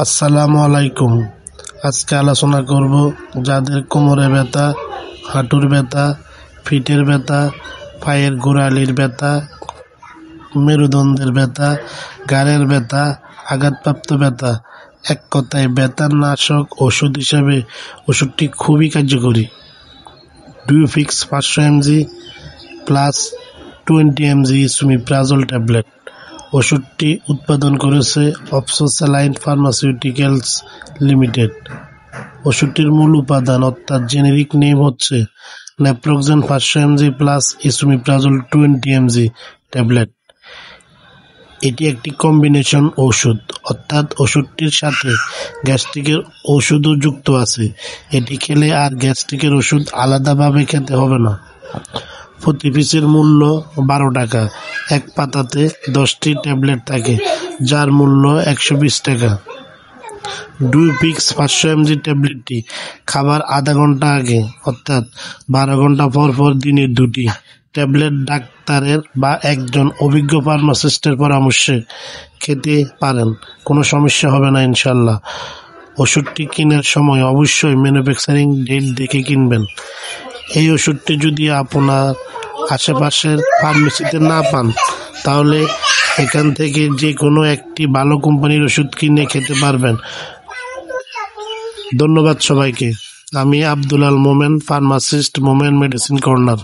আসসালামু আলাইকুম। আজকে আলোচনা করব যাদের কোমরে ব্যথা, হাঁটুর ব্যথা, পিঠের ব্যথা, পায়ের গোড়ালির ব্যথা, মেরুদণ্ডের ব্যথা, ঘাড়ের ব্যথা, আঘাতপ্রাপ্ত ব্যথা। এক কথায় ব্যথার নাশক ওষুধ হিসেবে ওষুধটি খুবই কার্যকরী। ডুওফিক্স 500 mg plus 20 mg esomeprazole tablet. ওষুধটি উৎপাদন করেছে অপসো স্যালাইন ফার্মাসিউটিক্যালস লিমিটেড। ওষুধটির মূল উপাদান অর্থাৎ জেনেরিক নেম হচ্ছে naproxen 500 mg plus esomeprazole 20 mg tablet. এটি একটি কম্বিনেশন ওষুধ, অর্থাৎ ওষুধটির সাথে গ্যাস্ট্রিকের ওষুধও যুক্ত আছে। এটি খেলে আর গ্যাস্ট্রিকের ওষুধ আলাদাভাবে খেতে হবে না। প্রতি পিসের মূল্য 12 টাকা। এক পাতাতে 10টি ট্যাবলেট থাকে, যার মূল্য 120 টাকা। ডুওফিক্স 500 mg ট্যাবলেটটি খাবার আধা ঘন্টা আগে অর্থাৎ 12 ঘন্টা পর পর দিনে 2টি ট্যাবলেট ডাক্তারের বা একজন অভিজ্ঞ ফার্মাসিস্টের পরামর্শে খেতে পারেন। কোনো সমস্যা হবে না ইনশাল্লাহ। ওষুধটি কেনার সময় অবশ্যই ম্যানুফ্যাকচারিং ডেট দেখে কিনবেন। এই ওষুধটি যদি আপনার আশেপাশের ফার্মেসিতে না পান, তাহলে এখান থেকে যে কোনো একটি ভালো কোম্পানির ওষুধ কিনে খেতে পারবেন। ধন্যবাদ সবাইকে। আমি আব্দুল আল মোমেন, ফার্মাসিস্ট, মোমেন মেডিসিন কর্নার।